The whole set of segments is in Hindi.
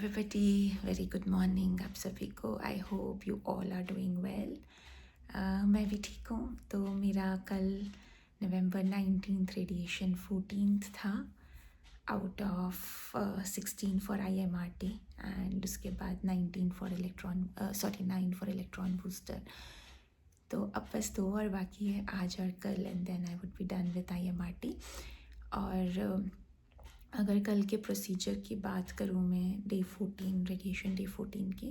एवरीबडी वेरी गुड मॉर्निंग आप सभी को। I hope you all are doing well. मैं भी ठीक हूँ। तो मेरा कल नवंबर 19 रेडिएशन 14 था out of 16 for IMRT and उसके बाद 19 for electron 9 for electron booster. तो अब बस 2 और बाकी है, आज और कल, and then I would be done with IMRT। और अगर कल के प्रोसीजर की बात करूँ मैं, डे 14 रेडिएशन डे 14 की,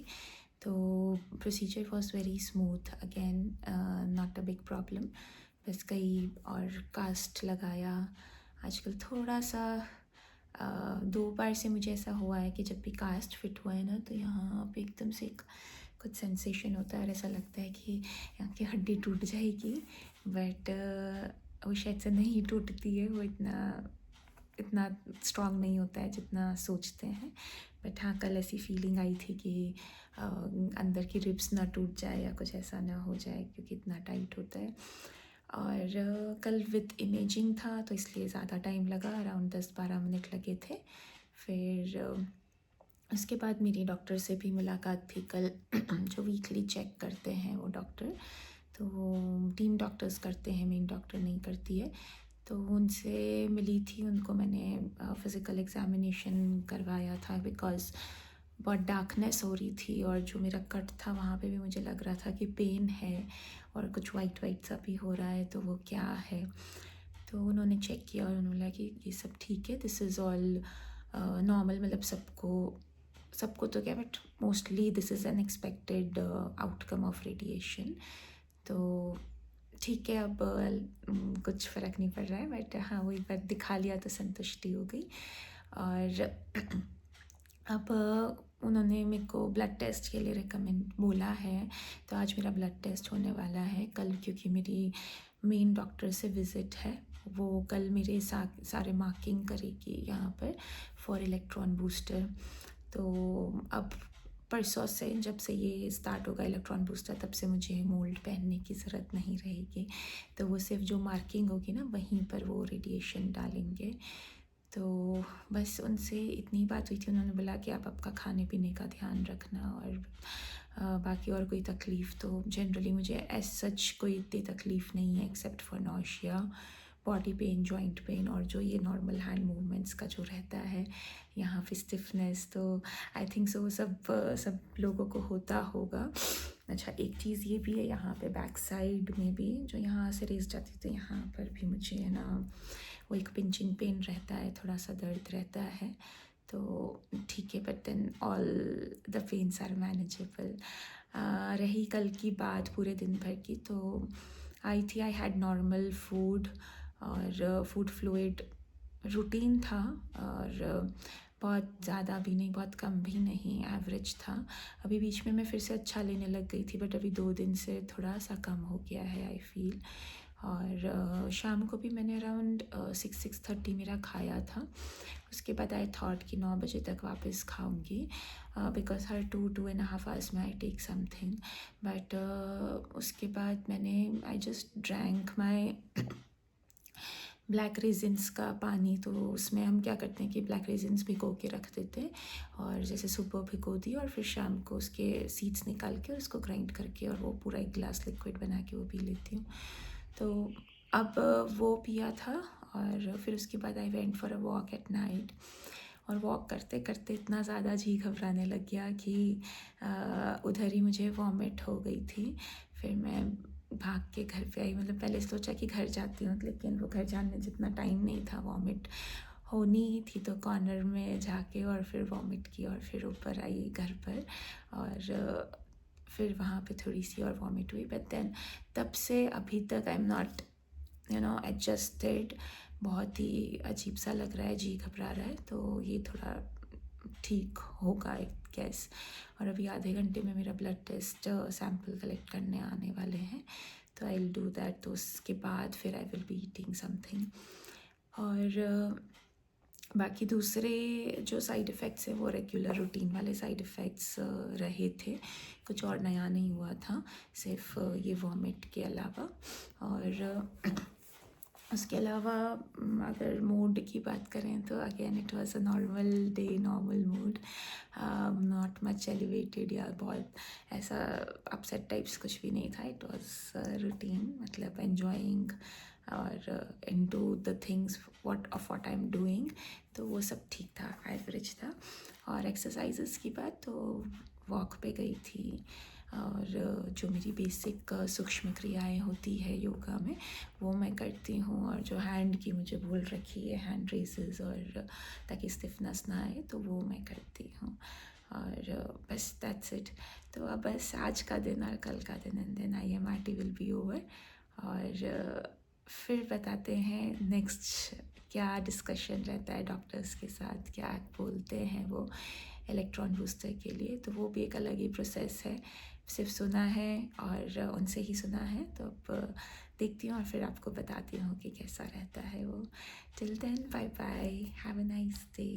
तो procedure was very smooth again, not a big problem. बस कई और कास्ट लगाया। आजकल थोड़ा सा 2 बार से मुझे ऐसा हुआ है कि जब भी कास्ट फिट हुआ है ना, तो यहाँ पे एकदम से कुछ सेंसेशन होता है और ऐसा लगता है कि यहाँ की हड्डी टूट जाएगी, बट वो शायद से नहीं टूटती है। वो इतना स्ट्रॉन्ग नहीं होता है जितना सोचते हैं। बट हाँ, कल ऐसी फीलिंग आई थी कि अंदर की रिब्स ना टूट जाए या कुछ ऐसा ना हो जाए, क्योंकि इतना टाइट होता है। और कल विद इमेजिंग था, तो इसलिए ज़्यादा टाइम लगा, अराउंड 10-12 मिनट लगे थे। फिर उसके बाद मेरी डॉक्टर से भी मुलाकात थी कल जो वीकली चेक करते हैं वो डॉक्टर, तो टीम डॉक्टर्स करते हैं, मेन डॉक्टर नहीं करती है। तो उनसे मिली थी, उनको मैंने फ़िज़िकल एग्ज़ामिनेशन करवाया था, बिकॉज़ बहुत डार्कनेस हो रही थी और जो मेरा कट था वहाँ पे भी मुझे लग रहा था कि पेन है और कुछ वाइट वाइट सा भी हो रहा है, तो वो क्या है। तो उन्होंने चेक किया और उन्होंने बोला कि ये सब ठीक है, दिस इज़ ऑल नॉर्मल, मतलब सबको तो क्या, but mostly this is an expected outcome of radiation. तो ठीक है, अब कुछ फ़र्क नहीं पड़ रहा है, बट हाँ, वो एक बार दिखा लिया तो संतुष्टि हो गई। और अब उन्होंने मेरे को ब्लड टेस्ट के लिए रिकमेंड बोला है, तो आज मेरा ब्लड टेस्ट होने वाला है कल, क्योंकि मेरी मेन डॉक्टर से विज़िट है। वो कल मेरे सारे मार्किंग करेगी यहाँ पर फॉर इलेक्ट्रॉन बूस्टर। तो अब परसों से, जब से ये स्टार्ट होगा इलेक्ट्रॉन बूस्टर, तब से मुझे मोल्ड पहनने की ज़रूरत नहीं रहेगी। तो वो सिर्फ जो मार्किंग होगी ना, वहीं पर वो रेडिएशन डालेंगे। तो बस उनसे इतनी बात हुई थी। उन्होंने बोला कि आप आपका खाने पीने का ध्यान रखना, और बाकी और कोई तकलीफ़ तो जनरली मुझे एज सच कोई इतनी तकलीफ़ नहीं है, except for nausea, body pain, joint pain, और जो ये नॉर्मल हैंड मूवमेंट्स का जो रहता है यहाँ पे स्टिफनेस। तो आई थिंक सो सब लोगों को होता होगा। अच्छा, एक चीज़ ये भी है, यहाँ पे बैक साइड में भी जो यहाँ से रेस जाती, तो यहाँ पर भी मुझे है ना वो एक पिंचिंग पेन रहता है, थोड़ा सा दर्द रहता है। तो ठीक है, but then all the pains are manageable. रही कल की बात पूरे दिन भर की, तो आई हैड नॉर्मल फूड और फूड फ्लूइड रूटीन था, और बहुत ज़्यादा भी नहीं, बहुत कम भी नहीं, एवरेज था। अभी बीच में मैं फिर से अच्छा लेने लग गई थी, बट अभी 2 दिन से थोड़ा सा कम हो गया है, आई फील। और शाम को भी मैंने अराउंड 6-6:30 मेरा खाया था। उसके बाद आई थॉट कि 9 बजे तक वापस खाऊंगी, बिकॉज हर 2-2.5 आवर्स में आई टेक समथिंग। बट उसके बाद मैंने I just drank my black resins का पानी। तो उसमें हम क्या करते हैं कि ब्लैक रेजिन्स भिगो के रख देते हैं, और जैसे सुबह भिगो दी और फिर शाम को उसके सीड्स निकाल के और उसको ग्राइंड करके और वो पूरा एक गिलास लिक्विड बना के वो पी लेती हूँ। तो अब वो पिया था, और फिर उसके बाद I went for a walk at night. और वॉक करते करते इतना ज़्यादा जी घबराने लग गया कि उधर ही मुझे वॉमिट हो गई थी। फिर मैं भाग के घर पे आई, मतलब पहले सोचा कि घर जाती हूँ, लेकिन वो घर जाने जितना टाइम नहीं था, वॉमिट होनी ही थी, तो कॉर्नर में जाके और फिर वॉमिट की, और फिर ऊपर आई घर पर, और फिर वहाँ पे थोड़ी सी और वॉमिट हुई। बट देन तब से अभी तक आई एम नॉट एडजस्टेड। बहुत ही अजीब सा लग रहा है, जी घबरा रहा है, तो ये थोड़ा ठीक होगा आई गेस। और अभी आधे घंटे में मेरा ब्लड टेस्ट सैम्पल कलेक्ट करने आने वाले हैं, तो आई विल डू दैट। तो उसके बाद फिर I will be eating something. और बाकी दूसरे जो साइड इफ़ेक्ट्स हैं वो रेगुलर रूटीन वाले साइड इफ़ेक्ट्स रहे थे, कुछ और नया नहीं हुआ था, सिर्फ ये वॉमिट के अलावा। और उसके अलावा अगर मूड की बात करें तो again it was a normal day, normal mood, not much elevated या बहुत ऐसा अपसेट टाइप्स कुछ भी नहीं था. इट वाज रूटीन, मतलब एन्जॉइंग और into the things what I am doing. तो वो सब ठीक था, एवरेज था. और एक्सरसाइजेस की बात तो वॉक पे गई थी, और जो मेरी बेसिक सूक्ष्म क्रियाएं होती है योगा में वो मैं करती हूँ. और जो हैंड की मुझे बोल रखी है, हैंड रेसेस, और ताकि स्टिफनेस ना आए, तो वो मैं करती हूँ. और बस दैट्स इट. तो अब बस आज का दिन और कल का दिन, and then IMRT will be over. और फिर बताते हैं नेक्स्ट क्या डिस्कशन रहता है डॉक्टर्स के साथ, क्या बोलते हैं वो इलेक्ट्रॉन बूस्टर के लिए. तो वो भी एक अलग ही प्रोसेस है, सिर्फ सुना है और उनसे ही सुना है. तो अब देखती हूँ और फिर आपको बताती हूँ कि कैसा रहता है वो. Till then, bye bye, have a nice day.